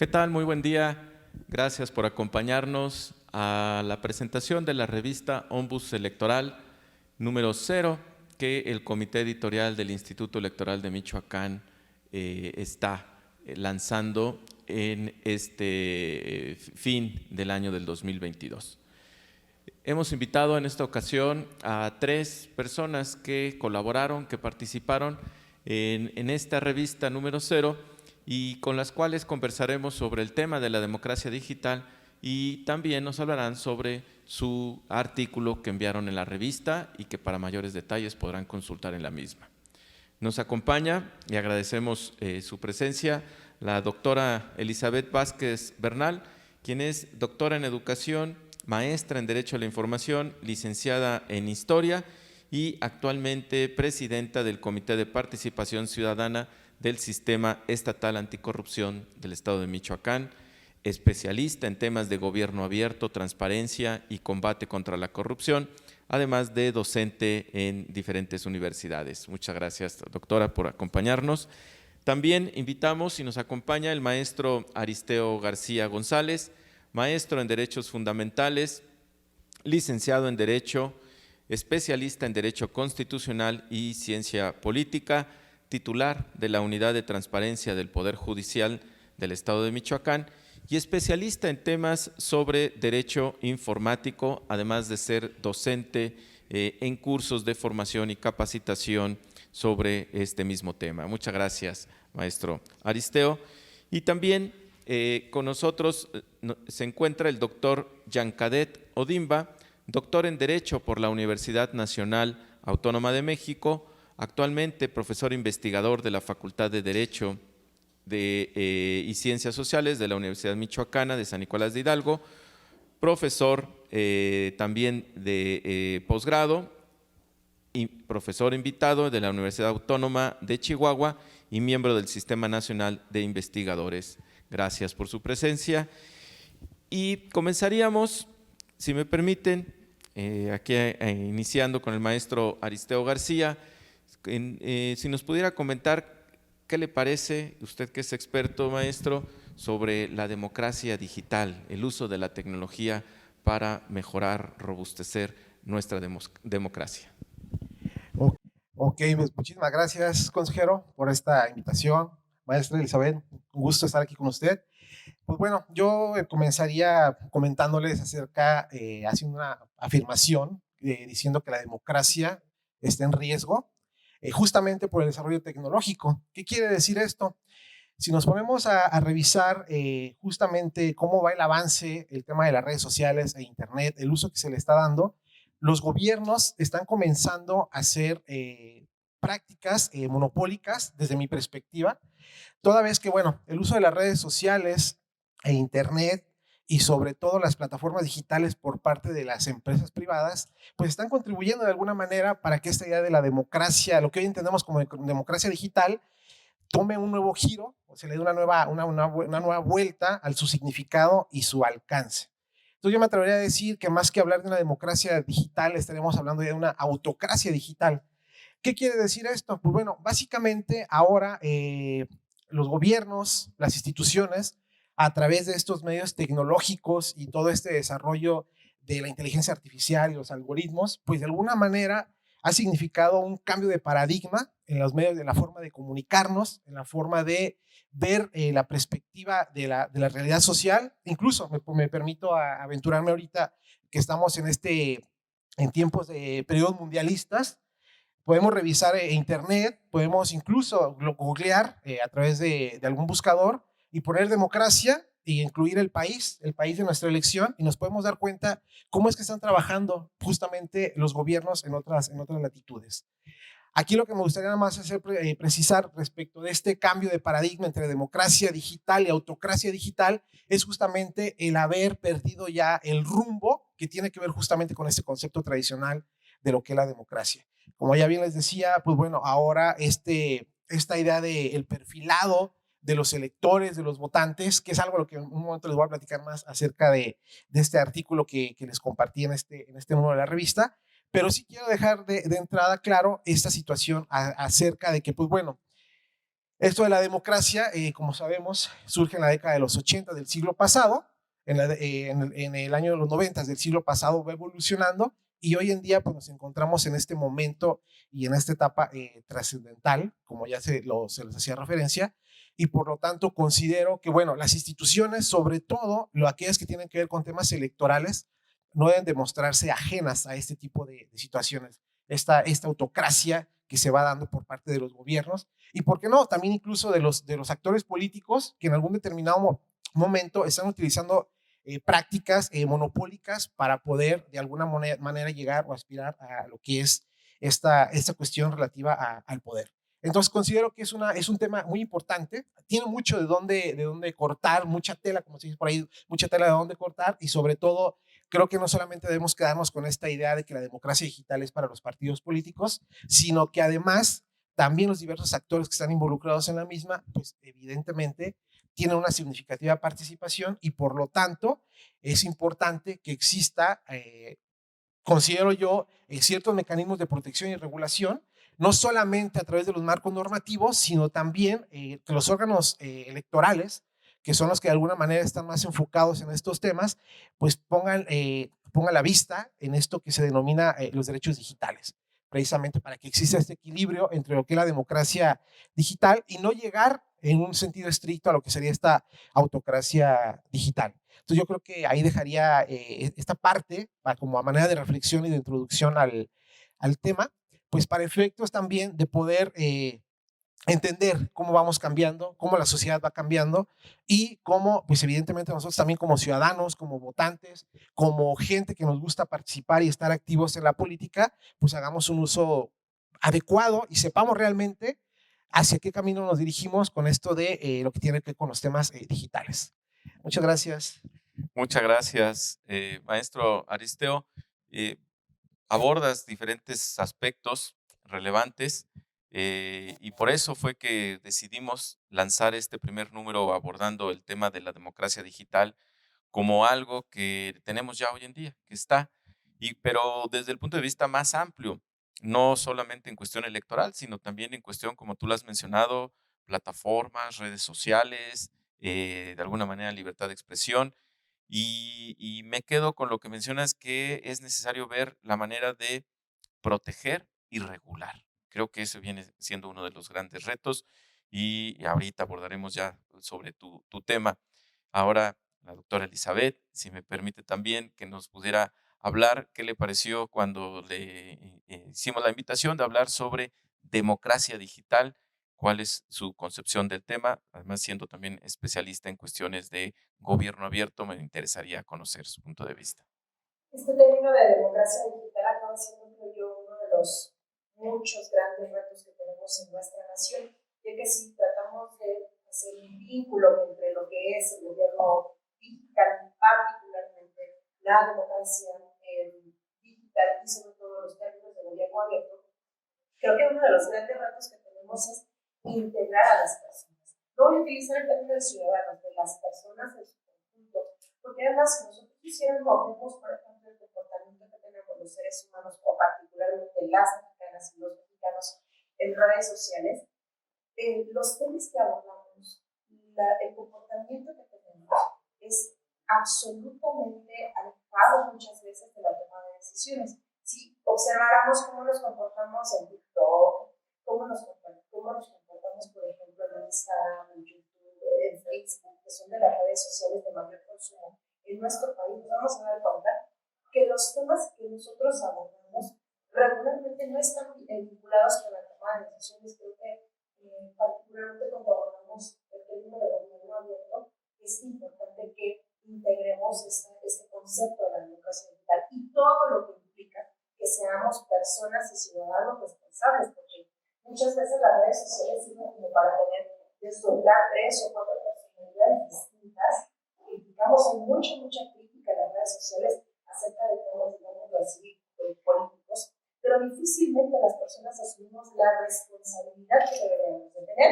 ¿Qué tal? Muy buen día. Gracias por acompañarnos a la presentación de la revista Ombus Electoral número 0 que el Comité Editorial del Instituto Electoral de Michoacán está lanzando en este fin del año del 2022. Hemos invitado en esta ocasión a 3 personas que colaboraron, que participaron en esta revista número 0 y con las cuales conversaremos sobre el tema de la democracia digital y también nos hablarán sobre su artículo que enviaron en la revista y que para mayores detalles podrán consultar en la misma. Nos acompaña y agradecemos su presencia la doctora Elizabeth Vázquez Bernal, quien es doctora en educación, maestra en Derecho a la Información, licenciada en Historia y actualmente presidenta del Comité de Participación Ciudadana del Sistema Estatal Anticorrupción del Estado de Michoacán, especialista en temas de gobierno abierto, transparencia y combate contra la corrupción, además de docente en diferentes universidades. Muchas gracias, doctora, por acompañarnos. También invitamos y nos acompaña el maestro Aristeo García González, maestro en Derechos Fundamentales, licenciado en Derecho, especialista en Derecho Constitucional y Ciencia Política, titular de la Unidad de Transparencia del Poder Judicial del Estado de Michoacán y especialista en temas sobre derecho informático, además de ser docente en cursos de formación y capacitación sobre este mismo tema. Muchas gracias, maestro Aristeo. Y también con nosotros se encuentra el doctor Yancadet Odimba, doctor en Derecho por la Universidad Nacional Autónoma de México, actualmente profesor investigador de la Facultad de Derecho y Ciencias Sociales de la Universidad Michoacana de San Nicolás de Hidalgo, profesor también de posgrado y profesor invitado de la Universidad Autónoma de Chihuahua y miembro del Sistema Nacional de Investigadores. Gracias por su presencia. Y comenzaríamos, si me permiten, aquí iniciando con el maestro Aristeo García, si nos pudiera comentar qué le parece, usted que es experto, maestro, sobre la democracia digital, el uso de la tecnología para mejorar, robustecer nuestra democracia. Ok, pues muchísimas gracias, consejero, por esta invitación. Maestra Elizabeth, un gusto estar aquí con usted. Pues bueno, yo comenzaría comentándoles acerca, haciendo una afirmación, diciendo que la democracia está en riesgo, justamente por el desarrollo tecnológico. ¿Qué quiere decir esto? Si nos ponemos a revisar justamente cómo va el avance, el tema de las redes sociales e Internet, el uso que se le está dando, los gobiernos están comenzando a hacer prácticas monopólicas desde mi perspectiva, toda vez que, bueno, el uso de las redes sociales e Internet y sobre todo las plataformas digitales por parte de las empresas privadas, pues están contribuyendo de alguna manera para que esta idea de la democracia, lo que hoy entendemos como democracia digital, tome un nuevo giro, o se le dé una nueva vuelta a su significado y su alcance. Entonces yo me atrevería a decir que más que hablar de una democracia digital, estaremos hablando de una autocracia digital. ¿Qué quiere decir esto? Pues bueno, básicamente ahora los gobiernos, las instituciones, a través de estos medios tecnológicos y todo este desarrollo de la inteligencia artificial y los algoritmos, pues de alguna manera ha significado un cambio de paradigma en los medios, de la forma de comunicarnos, en la forma de ver la perspectiva de la realidad social. Incluso me permito aventurarme ahorita que estamos en tiempos de periodos mundialistas. Podemos revisar internet, podemos incluso googlear a través de algún buscador y poner democracia y incluir el país de nuestra elección, y nos podemos dar cuenta cómo es que están trabajando justamente los gobiernos en otras latitudes. Aquí lo que me gustaría nada más hacer precisar respecto de este cambio de paradigma entre democracia digital y autocracia digital es justamente el haber perdido ya el rumbo que tiene que ver justamente con este concepto tradicional de lo que es la democracia. Como ya bien les decía, pues bueno, ahora esta idea del perfilado de los electores, de los votantes, que es algo a lo que en un momento les voy a platicar más acerca de este artículo que les compartí en este número de la revista, pero sí quiero dejar de entrada claro esta situación acerca de que, pues bueno, Esto de la democracia, como sabemos, surge en la década de los 80 del siglo pasado, en el año de los 90 del siglo pasado va evolucionando y hoy en día pues, nos encontramos en este momento y en esta etapa trascendental, como ya se les hacía referencia, y por lo tanto considero que, bueno, las instituciones, sobre todo aquellas que tienen que ver con temas electorales, no deben demostrarse ajenas a este tipo de situaciones. Esta autocracia que se va dando por parte de los gobiernos y, ¿por qué no? También incluso de los actores políticos que en algún determinado momento están utilizando prácticas monopólicas para poder de alguna manera llegar o aspirar a lo que es esta cuestión relativa al poder. Entonces considero que es un tema muy importante, tiene mucho de dónde cortar, mucha tela, como se dice por ahí, mucha tela de dónde cortar y sobre todo creo que no solamente debemos quedarnos con esta idea de que la democracia digital es para los partidos políticos, sino que además también los diversos actores que están involucrados en la misma, pues evidentemente tienen una significativa participación y por lo tanto es importante que exista, considero yo, ciertos mecanismos de protección y regulación, no solamente a través de los marcos normativos, sino también que los órganos electorales, que son los que de alguna manera están más enfocados en estos temas, pues pongan la vista en esto que se denomina los derechos digitales, precisamente para que exista este equilibrio entre lo que es la democracia digital y no llegar en un sentido estricto a lo que sería esta autocracia digital. Entonces yo creo que ahí dejaría esta parte para, como a manera de reflexión y de introducción al tema, pues para efectos también de poder entender cómo vamos cambiando, cómo la sociedad va cambiando y cómo, pues evidentemente nosotros también como ciudadanos, como votantes, como gente que nos gusta participar y estar activos en la política, pues hagamos un uso adecuado y sepamos realmente hacia qué camino nos dirigimos con esto de lo que tiene que ver con los temas digitales. Muchas gracias. Muchas gracias, maestro Aristeo. Eh, Abordas diferentes aspectos relevantes y por eso fue que decidimos lanzar este primer número abordando el tema de la democracia digital como algo que tenemos ya hoy en día, que está, pero desde el punto de vista más amplio, no solamente en cuestión electoral, sino también en cuestión, como tú lo has mencionado, plataformas, redes sociales, de alguna manera libertad de expresión. Y me quedo con lo que mencionas, que es necesario ver la manera de proteger y regular. Creo que ese viene siendo uno de los grandes retos y ahorita abordaremos ya sobre tu tema. Ahora, la doctora Elizabeth, si me permite también que nos pudiera hablar qué le pareció cuando le hicimos la invitación de hablar sobre democracia digital, cuál es su concepción del tema, además siendo también especialista en cuestiones de gobierno abierto, me interesaría conocer su punto de vista. Este término de democracia digital acaba siendo, creo yo, uno de los muchos grandes retos que tenemos en nuestra nación, ya que si tratamos de hacer un vínculo entre lo que es el gobierno digital, particularmente la democracia digital y sobre todo los términos de gobierno abierto, creo que uno de los grandes retos que tenemos es integrar a las personas, no utilizar el término de ciudadanos, de las personas en su conjunto, porque además si nosotros hiciéramos, por ejemplo, el comportamiento que tenemos los seres humanos, o particularmente las mexicanas y los mexicanos en redes sociales, los temas que abordamos, el comportamiento que tenemos es absolutamente alejado muchas veces de la toma de decisiones. Si observáramos cómo nos comportamos en TikTok, cómo nos comportamos, por ejemplo, en Instagram, en YouTube, en Facebook, que son de las redes sociales de mayor consumo en nuestro país, nos vamos a dar cuenta que los temas que nosotros abordamos regularmente no están vinculados con la toma de decisiones. Creo que particularmente cuando abordamos el término de gobierno abierto, es importante que integremos este concepto de la democracia digital y todo lo que implica que seamos personas y ciudadanos responsables, porque muchas veces las redes sociales sirven como para desdoblar 3 o 4 personalidades distintas. Digamos, hay mucha crítica en las redes sociales acerca de temas, digamos así, políticos, pero difícilmente las personas asumimos la responsabilidad que deberíamos de tener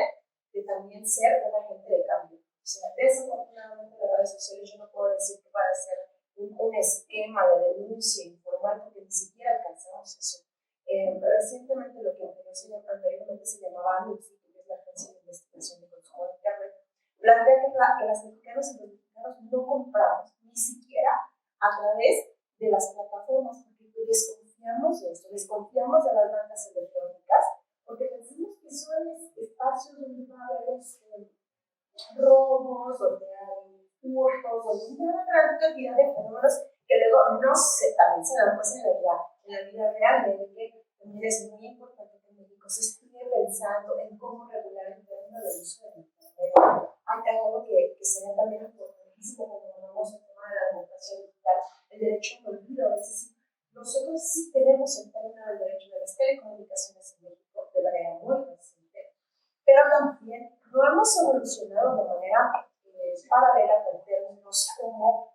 de también ser un agente de cambio. O sea, desafortunadamente las redes sociales yo no puedo decir que va a ser un esquema de denuncia informal porque ni siquiera alcanzamos eso. Recientemente lo que anteriormente se llamaba ANUFI, que es la Agencia de Investigación de Consumo de Internet, plantea que las mexicanas y los mexicanos no compramos ni siquiera a través de las plataformas, porque desconfiamos de esto, desconfiamos de las bancas electrónicas, porque pensamos que son espacios donde va a haber robos, donde hay hurtos, donde hay una gran cantidad de fenómenos que luego no se, también se dan pues en la vida real, de que también es muy importante que en México se esté pensando en cómo regular el término del uso de Internet. Hay algo que sería también importantísimo cuando hablamos del tema de la democracia digital, el derecho al olvido, es decir, nosotros sí tenemos el término del derecho de las telecomunicaciones en México de manera muy reciente, pero también no hemos evolucionado de manera paralela con términos como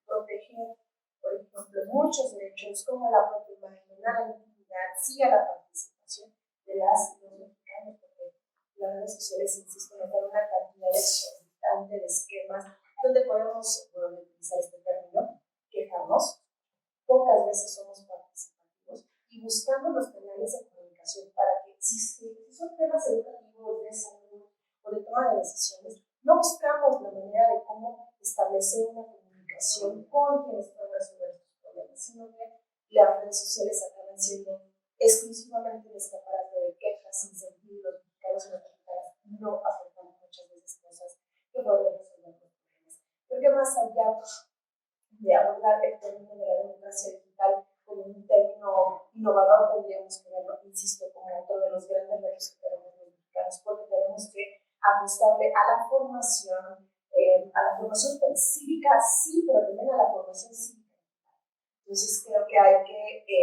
proteger, por ejemplo, muchos derechos como la propia imagen, la intimidad, sí a la participación de las y los mexicanos, porque las redes sociales, insisto, nos dan una cantidad exorbitante de esquemas donde podemos, bueno, utilizar este término, quejarnos, pocas veces somos participativos y buscamos los canales de comunicación para que si son temas educativos, de salud o de toma de decisiones, no buscamos la manera de cómo establecer una comunicación con quienes pueden resolver estos problemas, sino que las redes sociales acaban siendo exclusivamente un escaparate de quejas sin sentido. Los mexicanos y las mexicanas no aportamos muchas veces cosas que podrían resolver los problemas. Creo que más allá de abordar el término de la democracia digital como un término innovador, tendríamos que verlo, insisto, como otro de los grandes retos que tenemos los mexicanos, porque tenemos que apostarle a la formación cívica, sí, pero también a la formación cívica. Entonces creo que hay que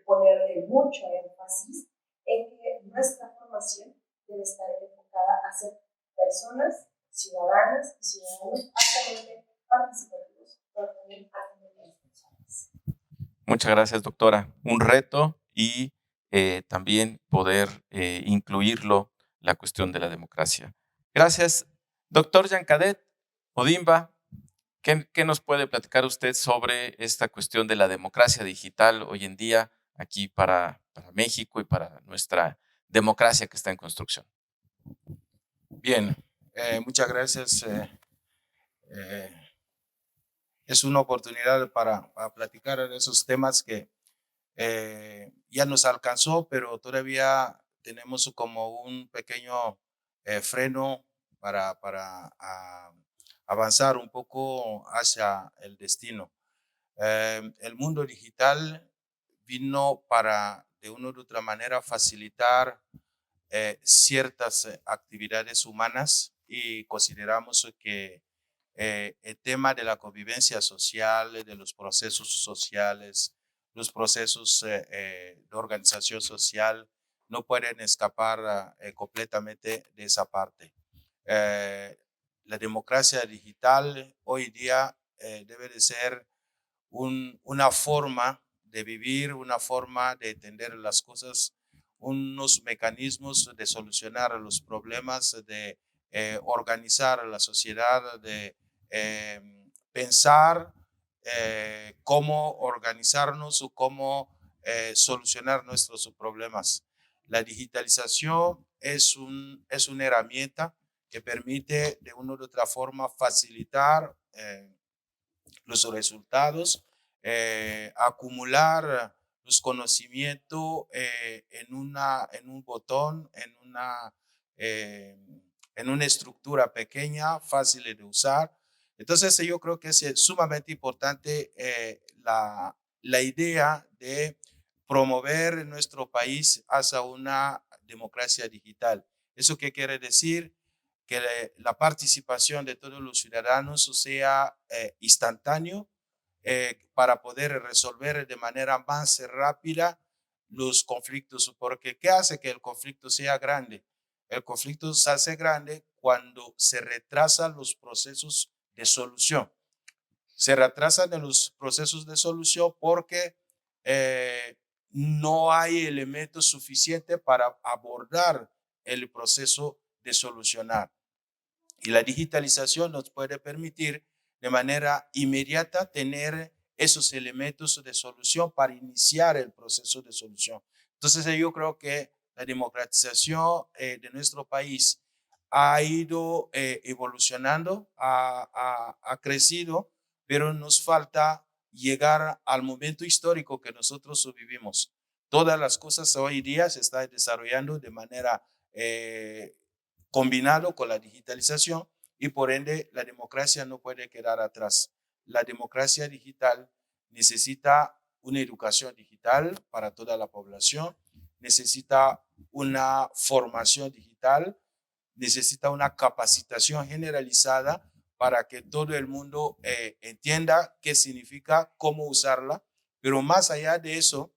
ponerle mucho énfasis en que nuestra formación debe estar enfocada a ser personas, ciudadanas y ciudadanos altamente participativos, pero también altamente responsables. Muchas gracias, doctora. Un reto y también poder incluirlo la cuestión de la democracia. Gracias. Doctor Yancadet Odimba, ¿qué nos puede platicar usted sobre esta cuestión de la democracia digital hoy en día aquí para México y para nuestra democracia que está en construcción? Bien, muchas gracias. Es una oportunidad para platicar de esos temas que ya nos alcanzó, pero todavía tenemos como un pequeño freno para avanzar un poco hacia el destino. El mundo digital vino para, de una u otra manera, facilitar ciertas actividades humanas y consideramos que el tema de la convivencia social, de los procesos sociales, los procesos de organización social no pueden escapar completamente de esa parte. La democracia digital hoy día debe de ser una forma de vivir, una forma de entender las cosas, unos mecanismos de solucionar los problemas, de organizar la sociedad, de pensar cómo organizarnos o cómo solucionar nuestros problemas. La digitalización es una herramienta que permite de una u otra forma facilitar los resultados, acumular los conocimientos en un botón, en una estructura pequeña, fácil de usar. Entonces yo creo que es sumamente importante la idea de promover en nuestro país hacia una democracia digital. ¿Eso qué quiere decir? Que la participación de todos los ciudadanos sea instantáneo para poder resolver de manera más rápida los conflictos, porque ¿qué hace que el conflicto sea grande? El conflicto se hace grande cuando se retrasan los procesos de solución. Se retrasan en los procesos de solución porque no hay elementos suficientes para abordar el proceso de solucionar. Y la digitalización nos puede permitir de manera inmediata tener esos elementos de solución para iniciar el proceso de solución. Entonces yo creo que la democratización de nuestro país ha ido evolucionando, ha crecido, pero nos falta llegar al momento histórico que nosotros vivimos. Todas las cosas hoy día se están desarrollando de manera combinado con la digitalización y por ende la democracia no puede quedar atrás. La democracia digital necesita una educación digital para toda la población, necesita una formación digital, necesita una capacitación generalizada para que todo el mundo entienda qué significa, cómo usarla, pero más allá de eso,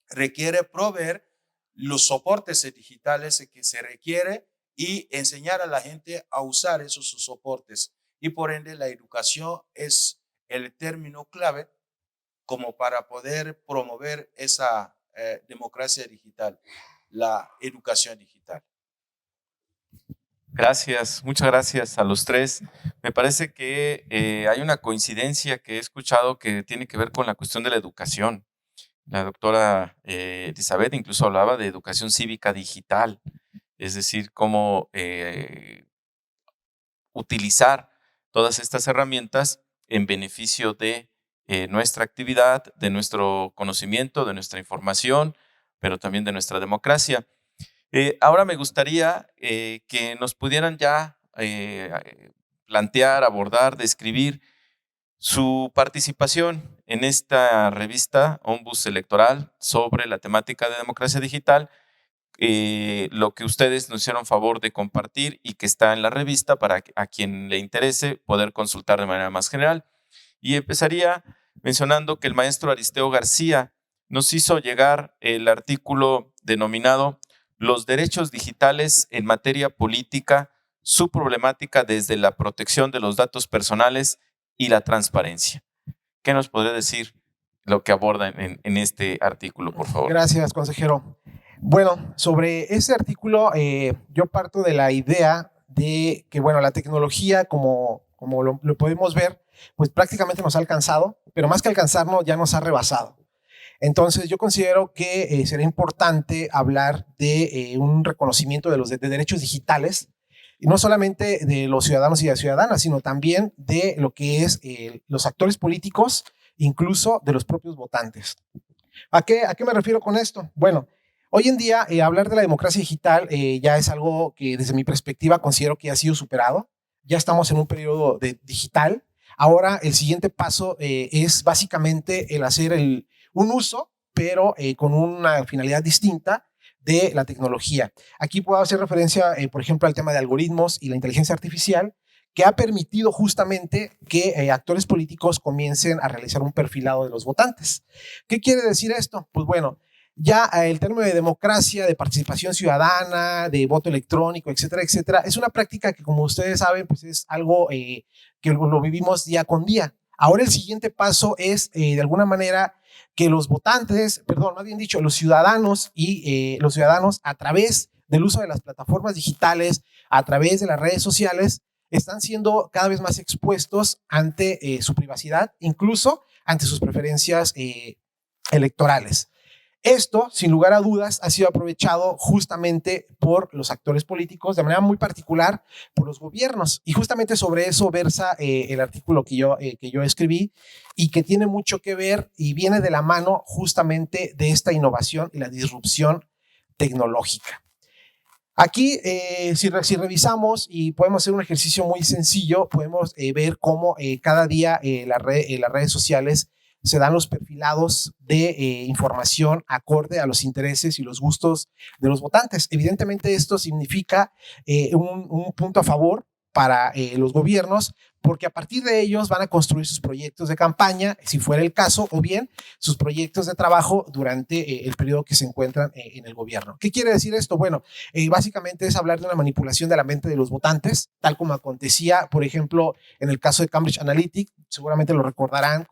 requiere proveer los soportes digitales que se requiere y enseñar a la gente a usar esos soportes. Y por ende, la educación es el término clave como para poder promover esa democracia digital, la educación digital. Gracias, muchas gracias a los tres. Me parece que hay una coincidencia que he escuchado que tiene que ver con la cuestión de la educación. La doctora Elizabeth incluso hablaba de educación cívica digital, es decir, cómo utilizar todas estas herramientas en beneficio de nuestra actividad, de nuestro conocimiento, de nuestra información, pero también de nuestra democracia. Ahora me gustaría que nos pudieran ya plantear, abordar, describir su participación en esta revista Ombus Electoral sobre la temática de democracia digital, lo que ustedes nos hicieron favor de compartir y que está en la revista para a quien le interese poder consultar de manera más general. Y empezaría mencionando que el maestro Aristeo García nos hizo llegar el artículo denominado Los derechos digitales en materia política, su problemática desde la protección de los datos personales y la transparencia. ¿Qué nos podría decir lo que aborda en este artículo, por favor? Gracias, consejero. Bueno, sobre ese artículo yo parto de la idea de que, bueno, la tecnología, como lo podemos ver, pues prácticamente nos ha alcanzado, pero más que alcanzarnos, ya nos ha rebasado. Entonces, yo considero que sería importante hablar de un reconocimiento de los derechos digitales, y no solamente de los ciudadanos y de las ciudadanas, sino también de lo que es los actores políticos, incluso de los propios votantes. ¿A qué me refiero con esto? Bueno, hoy en día hablar de la democracia digital ya es algo que desde mi perspectiva considero que ha sido superado. Ya estamos en un periodo digital. Ahora el siguiente paso es básicamente el hacer un uso, pero con una finalidad distinta de la tecnología. Aquí puedo hacer referencia, por ejemplo, al tema de algoritmos y la inteligencia artificial, que ha permitido justamente que actores políticos comiencen a realizar un perfilado de los votantes. ¿Qué quiere decir esto? Pues bueno, ya el término de democracia, de participación ciudadana, de voto electrónico, etcétera, etcétera, es una práctica que, como ustedes saben, pues es algo que lo vivimos día con día. Ahora el siguiente paso es, de alguna manera, que los votantes, perdón, más bien dicho, los ciudadanos y los ciudadanos a través del uso de las plataformas digitales, a través de las redes sociales, están siendo cada vez más expuestos ante su privacidad, incluso ante sus preferencias electorales. Esto, sin lugar a dudas, ha sido aprovechado justamente por los actores políticos, de manera muy particular por los gobiernos. Y justamente sobre eso versa el artículo que yo escribí y que tiene mucho que ver y viene de la mano justamente de esta innovación y la disrupción tecnológica. Aquí, si revisamos y podemos hacer un ejercicio muy sencillo, podemos ver cómo cada día las redes sociales se dan los perfilados de información acorde a los intereses y los gustos de los votantes. Evidentemente esto significa un punto a favor para los gobiernos, porque a partir de ellos van a construir sus proyectos de campaña, si fuera el caso, o bien sus proyectos de trabajo durante el periodo que se encuentran en el gobierno. ¿Qué quiere decir esto? Bueno, básicamente es hablar de una manipulación de la mente de los votantes, tal como acontecía, por ejemplo, en el caso de Cambridge Analytica. Seguramente lo recordarán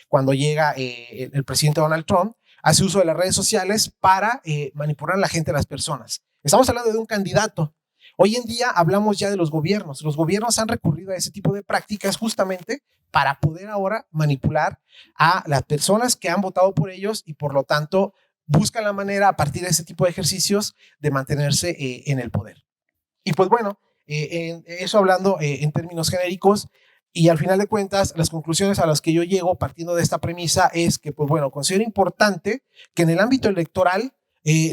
cuando llega el presidente Donald Trump, hace uso de las redes sociales para manipular a la gente, a las personas. Estamos hablando de un candidato. Hoy en día hablamos ya de los gobiernos. Los gobiernos han recurrido a ese tipo de prácticas justamente para poder ahora manipular a las personas que han votado por ellos y por lo tanto buscan la manera, a partir de ese tipo de ejercicios, de mantenerse en el poder. Y pues bueno, eso hablando en términos genéricos, y al final de cuentas, las conclusiones a las que yo llego partiendo de esta premisa es que, pues bueno, considero importante que en el ámbito electoral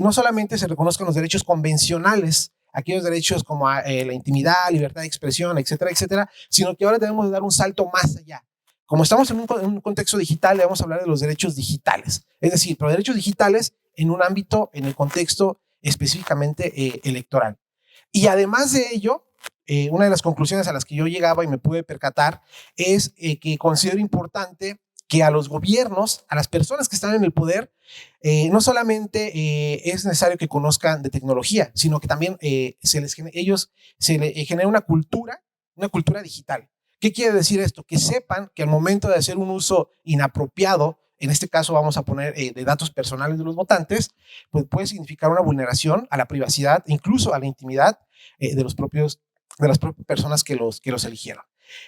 no solamente se reconozcan los derechos convencionales, aquellos derechos como la intimidad, libertad de expresión, etcétera, etcétera, sino que ahora debemos dar un salto más allá. Como estamos en un contexto digital, debemos hablar de los derechos digitales, es decir, pero derechos digitales en un ámbito, en el contexto específicamente electoral. Y además de ello, una de las conclusiones a las que yo llegaba y me pude percatar es que considero importante que a los gobiernos, a las personas que están en el poder, no solamente es necesario que conozcan de tecnología, sino que también ellos se les genera una cultura digital. ¿Qué quiere decir esto? Que sepan que al momento de hacer un uso inapropiado, en este caso vamos a poner de datos personales de los votantes, pues puede significar una vulneración a la privacidad, incluso a la intimidad de las propias personas que los eligieron.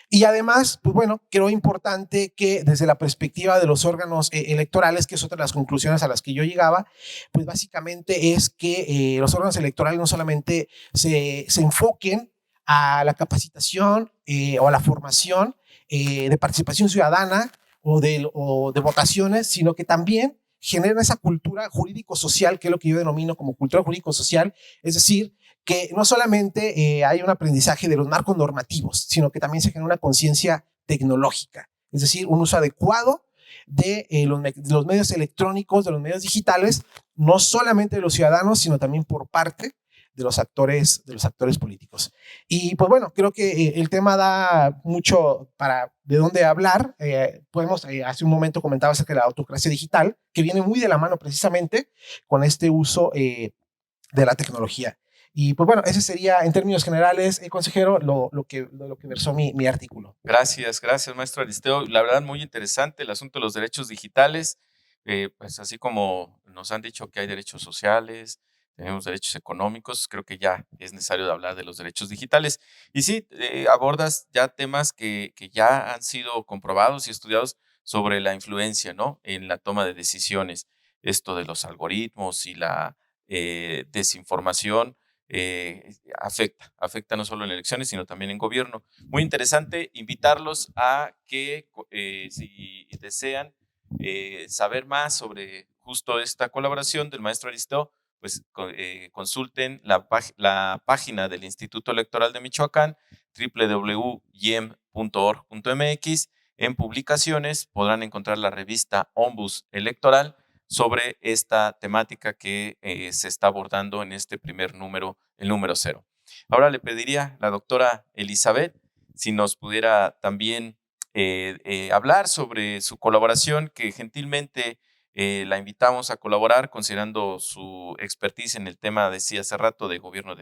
Y además, pues bueno, creo importante que desde la perspectiva de los órganos electorales, que es otra de las conclusiones a las que yo llegaba, pues básicamente es que los órganos electorales no solamente se enfoquen a la capacitación o a la formación de participación ciudadana o de votaciones, sino que también generen esa cultura jurídico-social, que es lo que yo denomino como cultura jurídico-social, es decir, que no solamente hay un aprendizaje de los marcos normativos, sino que también se genera una conciencia tecnológica, es decir, un uso adecuado de los medios electrónicos, de los medios digitales, no solamente de los ciudadanos, sino también por parte de los actores políticos. Y pues bueno, creo que el tema da mucho para de dónde hablar. Podemos, hace un momento comentaba acerca de la autocracia digital, que viene muy de la mano precisamente con este uso de la tecnología. Y pues bueno, ese sería en términos generales, consejero, lo que versó mi artículo. Gracias, maestro Aristeo. La verdad, muy interesante el asunto de los derechos digitales. Pues así como nos han dicho que hay derechos sociales, tenemos derechos económicos, creo que ya es necesario hablar de los derechos digitales. Y sí, abordas ya temas que ya han sido comprobados y estudiados sobre la influencia, ¿no?, en la toma de decisiones. Esto de los algoritmos y la desinformación afecta no solo en elecciones, sino también en gobierno. Muy interesante invitarlos a que, si desean saber más sobre justo esta colaboración del maestro Aristeo, pues consulten la página del Instituto Electoral de Michoacán, www.yem.org.mx. En publicaciones podrán encontrar la revista Ombus Electoral sobre esta temática que se está abordando en este primer número, el número 0. Ahora le pediría a la doctora Elizabeth si nos pudiera también hablar sobre su colaboración, que gentilmente la invitamos a colaborar considerando su expertise en el tema, decía hace rato, de gobierno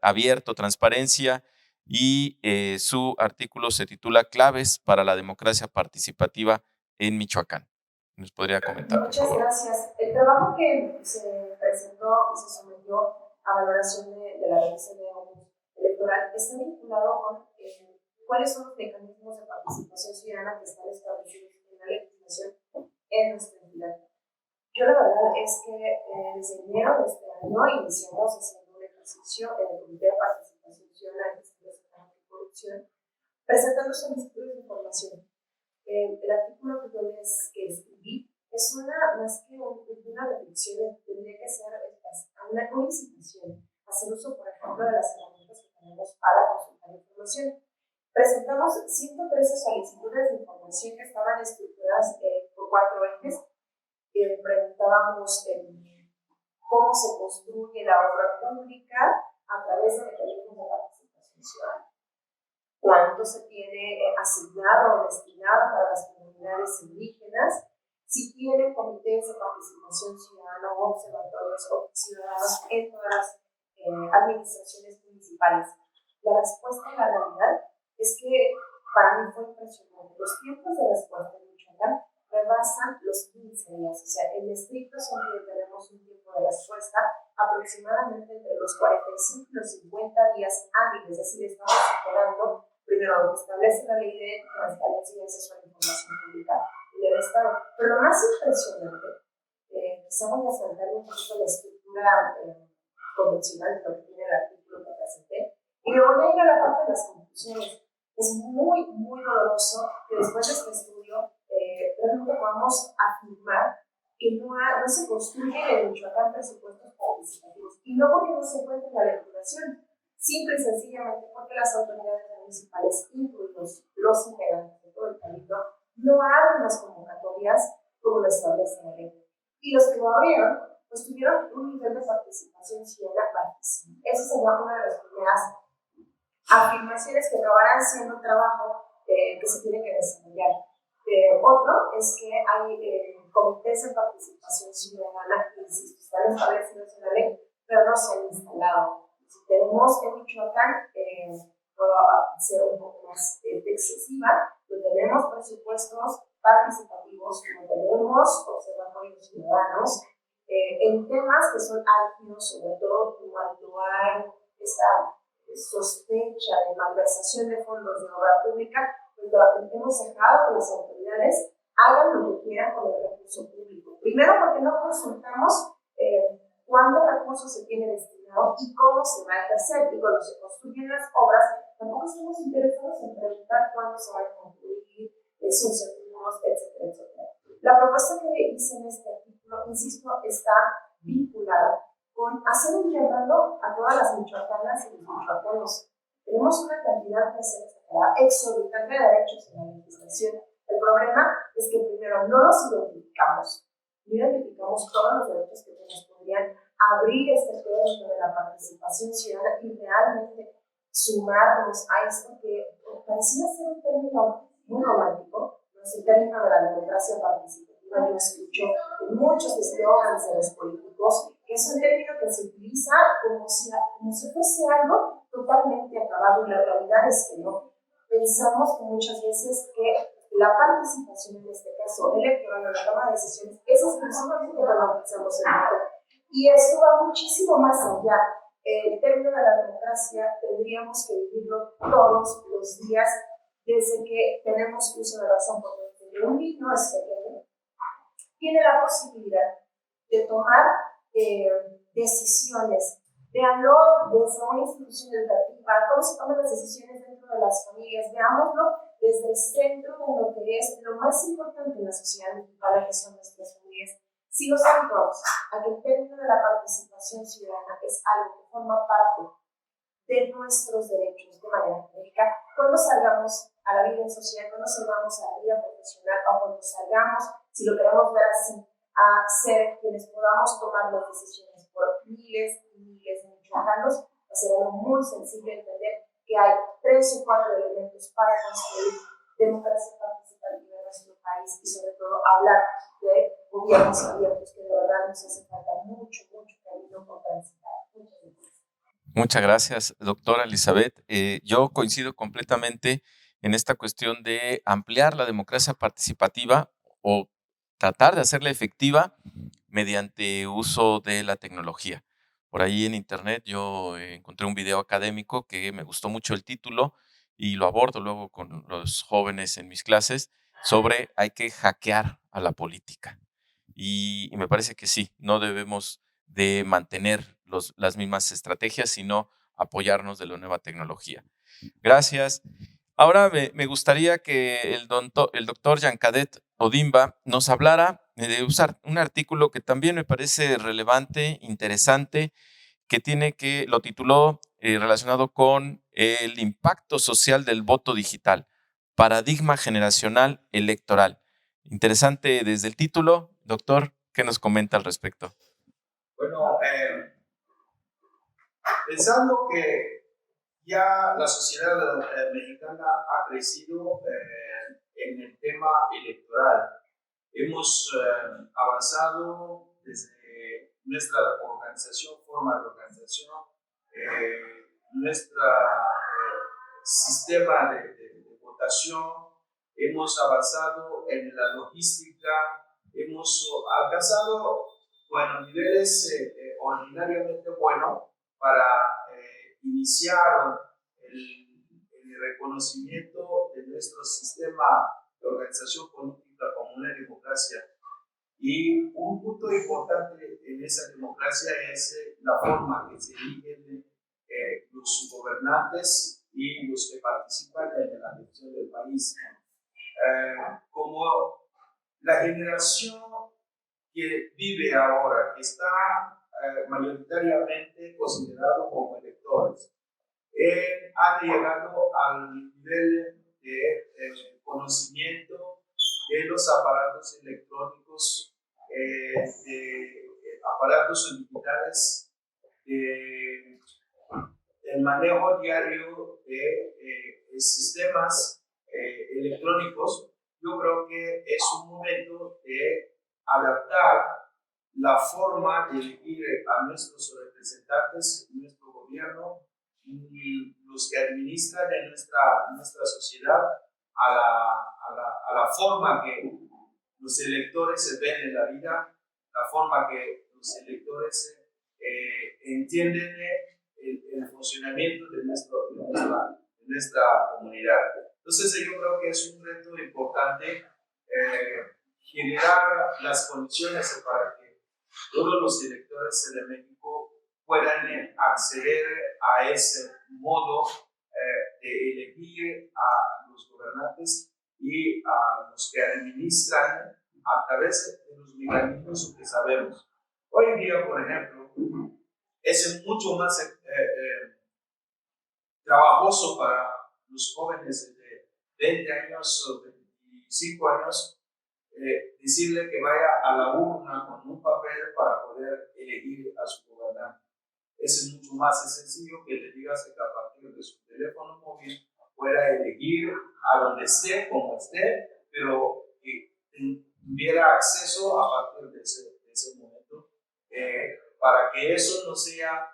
abierto, transparencia, y su artículo se titula Claves para la democracia participativa en Michoacán. ¿Nos podría comentar, por Muchas favor? gracias. El trabajo que se presentó y se sometió a valoración de la revisión de Ombus Electoral está vinculado con cuáles son los mecanismos de participación ciudadana que están establecidos en la legislación en nuestra entidad. Yo la verdad es que desde enero de este año iniciamos haciendo un ejercicio en el Comité de Participación Ciudadana en Gestión de Corrupción, presentando solicitudes de información. El artículo que escribí es más que una reflexión, tendría que ser una incitación a hacer uso, por ejemplo, de las herramientas que tenemos para consultar información. Presentamos 113 solicitudes de información que estaban estructuradas por 4 ejes. Preguntábamos cómo se construye la obra pública a través de mecanismos de participación ciudadana. Cuánto se tiene asignado o destinado para las comunidades indígenas, si tienen comités de participación ciudadana o observatorios ciudadanos en todas las administraciones municipales. La respuesta en la realidad es que para mí fue impresionante. Los tiempos de respuesta en Michoacán rebasan los 15 días. O sea, en estricto sentido tenemos un tiempo de respuesta aproximadamente entre los 45 y los 50 días hábiles. Es decir, estamos superando primero lo que establece la ley de transparencia y acceso a la información pública del Estado. Pero lo más impresionante, quizá voy a saltar un poquito la estructura convencional de lo que tiene el artículo que presenté, y me voy a ir a la parte de las conclusiones. Es muy, muy doloroso que después de este estudio realmente podamos afirmar que no se construyen en Michoacán presupuestos participativos, y no porque no se encuentre la legislación, simple y sencillamente porque las autoridades municipales, incluidos los integrantes de todo el cabildo, no abren las convocatorias como lo establece la ley. Y los que lo abrieron, pues tuvieron un nivel de participación ciudadana bajísimo. Esa sería una de las primeras afirmaciones que acabarán siendo trabajo que se tiene que desarrollar. Otro es que hay comités de participación ciudadana que, insisto, están establecidos en la ley, pero no se han instalado. Si tenemos en Michoacán, puedo ser un poco más excesiva, no tenemos presupuestos participativos, no tenemos observatorios ciudadanos, en temas que son álgidos, sobre todo cuando hay esta sospecha de malversación de fondos de obra pública, pues hemos dejado que las autoridades hagan lo que quieran con el recurso público. Primero, porque no consultamos cuántos recursos se tiene destinado y cómo se va a ejercer. Y cuando se construyen las obras, tampoco estamos interesados en preguntar cuándo se va a concluir, sus seguros, etcétera, etcétera. La propuesta que hice en este artículo, insisto, está vinculada con hacer un llamado a todas las michoacanas y los michoacanos. Tenemos una cantidad de exorbitante de derechos en la legislación. El problema es que primero no los identificamos, no identificamos todos los derechos que nos podrían abrir este término de la participación ciudadana y realmente sumarnos a esto que pareciera ser un término muy romántico, no es el término de la democracia participativa. Yo escucho en muchos eslogans de los políticos que es un término que se utiliza como si fuese algo totalmente acabado, y la realidad es que no. Pensamos que muchas veces que la participación, en este caso electoral, en la toma de decisiones, es exclusivamente cuando utilizamos el voto. Y eso va muchísimo más allá. El término de la democracia tendríamos que vivirlo todos los días, desde que tenemos uso de razón, porque desde un niño es pequeño, tiene la posibilidad de tomar decisiones. Veanlo desde una institución educativa, cómo se toman las decisiones dentro de las familias, veámoslo desde el centro de lo que es lo más importante en la sociedad mexicana, que son nuestras familias. Si nos centramos a que el término de la participación ciudadana es algo que forma parte de nuestros derechos de manera genérica, cuando salgamos a la vida en sociedad, cuando salgamos a la vida profesional, o cuando salgamos, si lo queremos ver así, a ser quienes podamos tomar las decisiones por miles y miles de michoacanos, va a ser algo muy sencillo entender que hay 3 o 4 elementos para construir democracia participativa en nuestro país, y sobre todo hablar de gobiernos abiertos, que de verdad nos hace falta mucho, mucho camino por transitar. Muchas gracias, doctora Elizabeth. Yo coincido completamente en esta cuestión de ampliar la democracia participativa o tratar de hacerla efectiva mediante uso de la tecnología. Por ahí en internet yo encontré un video académico que me gustó mucho el título y lo abordo luego con los jóvenes en mis clases sobre hay que hackear a la política. Y me parece que sí, no debemos de mantener las mismas estrategias, sino apoyarnos de la nueva tecnología. Gracias. Ahora me gustaría que el doctor Yancadet Odimba nos hablara de usar un artículo que también me parece relevante, interesante, lo tituló relacionado con el impacto social del voto digital, paradigma generacional electoral. Interesante desde el título. Doctor, ¿qué nos comenta al respecto? Bueno, pensando que ya la sociedad mexicana ha crecido en el tema electoral, hemos avanzado desde nuestra organización, forma de organización, nuestro sistema de votación, hemos avanzado en la logística, hemos alcanzado niveles ordinariamente buenos para iniciar el reconocimiento de nuestro sistema de organización política como una democracia. Y un punto importante en esa democracia es la forma que se eligen los gobernantes y los que participan en la gestión del país. Como la generación que vive ahora, que está mayoritariamente considerado como electores, han llegado al nivel de conocimiento de los aparatos electrónicos, de aparatos digitales, el manejo diario de sistemas electrónicos. Yo creo que es un momento de adaptar la forma de elegir a nuestros representantes, nuestro gobierno y los que administran en nuestra sociedad a la forma que los electores ven en la vida, la forma que los electores entienden el funcionamiento de nuestra comunidad. Entonces yo creo que es un reto importante generar las condiciones para que todos los electores de México puedan acceder a ese modo de elegir a los gobernantes y a los que administran a través de los mecanismos que sabemos. Hoy en día, por ejemplo, es mucho más trabajoso para los jóvenes de 20 años o 25 años decirle que vaya a la urna con un papel para poder elegir a su gobernante. Es mucho más sencillo que le digas que a partir de su teléfono móvil pueda elegir a donde esté, como esté, pero que tuviera acceso a partir de ese momento, para que eso no sea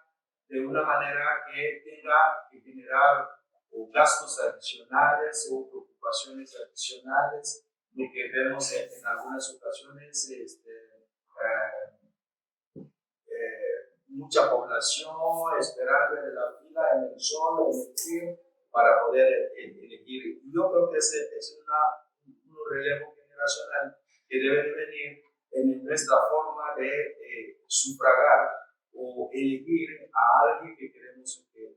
de una manera que tenga que generar gastos adicionales o preocupaciones adicionales, lo que vemos en algunas ocasiones, mucha población esperando en la fila, en el sol, en el frío, para poder elegir. Yo creo que es un relevo generacional que debe de venir en nuestra forma de sufragar o elegir a alguien que queremos que.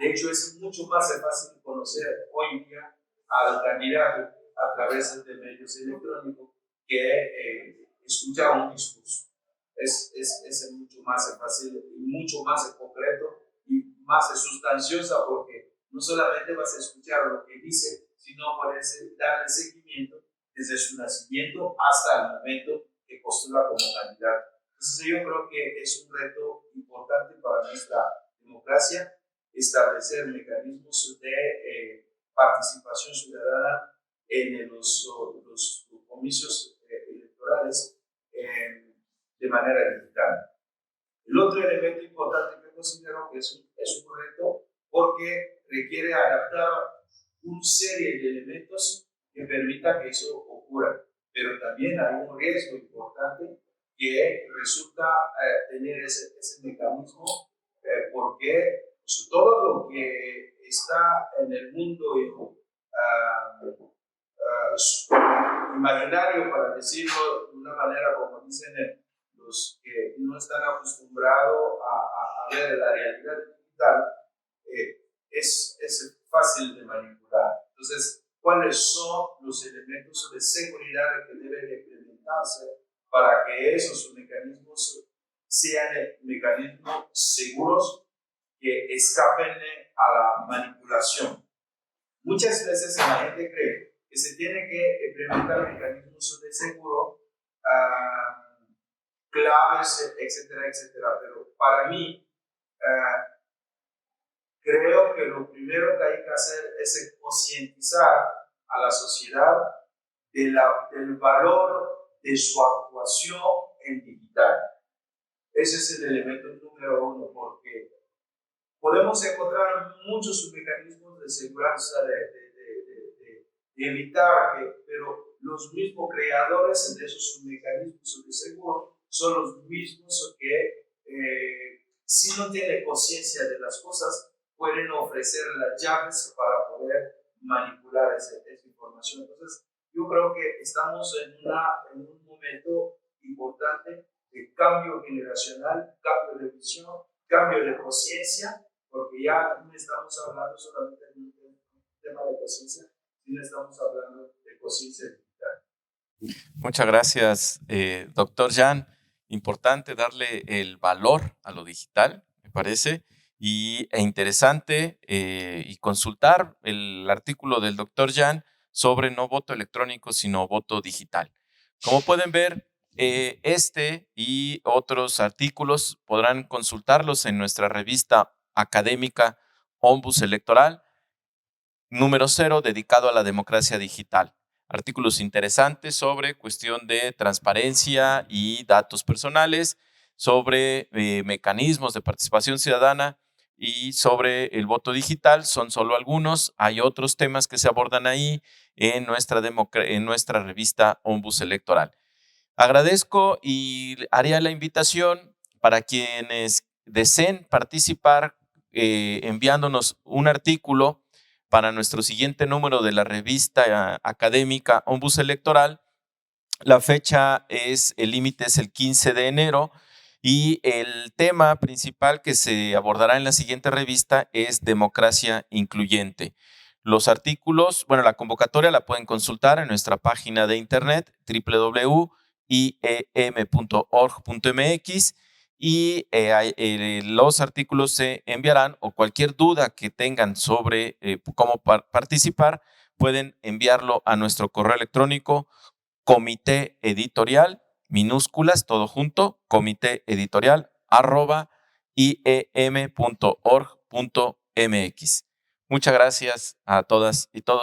De hecho, es mucho más fácil conocer hoy en día al candidato a través de medios electrónicos que escuchar un discurso. Es mucho más fácil y mucho más concreto y más sustanciosa, porque no solamente vas a escuchar lo que dice, sino puedes darle seguimiento desde su nacimiento hasta el momento que postula como candidato. Entonces yo creo que es un reto importante para nuestra democracia establecer mecanismos de participación ciudadana en los comicios electorales de manera digital. El otro elemento importante que considero que es un reto porque requiere adaptar una serie de elementos que permitan que eso ocurra, pero también hay un riesgo importante que resulta tener ese mecanismo porque pues, todo lo que está en el mundo imaginario, para decirlo de una manera como dicen los que no están acostumbrados a ver la realidad digital, es fácil de manipular. Entonces, ¿cuáles son los elementos de seguridad que deben implementarse para que esos mecanismos sean mecanismos seguros que escapen a la manipulación? Muchas veces la gente cree que se tiene que implementar mecanismos de seguro, claves, etcétera, etcétera. Pero para mí, creo que lo primero que hay que hacer es concientizar a la sociedad del valor de su actuación en digital. Ese es el elemento número uno, porque podemos encontrar muchos mecanismos de seguridad, de evitar pero los mismos creadores de esos mecanismos de seguro son los mismos que, si no tienen conciencia de las cosas, pueden ofrecer las llaves para poder manipular esa información. Entonces, yo creo que estamos en un momento momento importante de cambio generacional, cambio de visión, cambio de conciencia, porque ya no estamos hablando solamente de un tema de conciencia, sino estamos hablando de conciencia digital. Muchas gracias, doctor Jan. Importante darle el valor a lo digital, me parece, e interesante y consultar el artículo del doctor Jan sobre no voto electrónico, sino voto digital. Como pueden ver, este y otros artículos podrán consultarlos en nuestra revista académica Ombus Electoral, número 0, dedicado a la democracia digital. Artículos interesantes sobre cuestión de transparencia y datos personales, sobre mecanismos de participación ciudadana y sobre el voto digital. Son solo algunos. Hay otros temas que se abordan ahí en nuestra revista Ombus Electoral. Agradezco y haría la invitación para quienes deseen participar enviándonos un artículo para nuestro siguiente número de la revista académica Ombus Electoral. La fecha el límite es el 15 de enero y el tema principal que se abordará en la siguiente revista es democracia incluyente. Los artículos, la convocatoria la pueden consultar en nuestra página de internet www.iem.org.mx y los artículos se enviarán, o cualquier duda que tengan sobre cómo participar, pueden enviarlo a nuestro correo electrónico comitéeditorial, minúsculas, todo junto, comitéeditorial@iem.org.mx. Muchas gracias a todas y todos.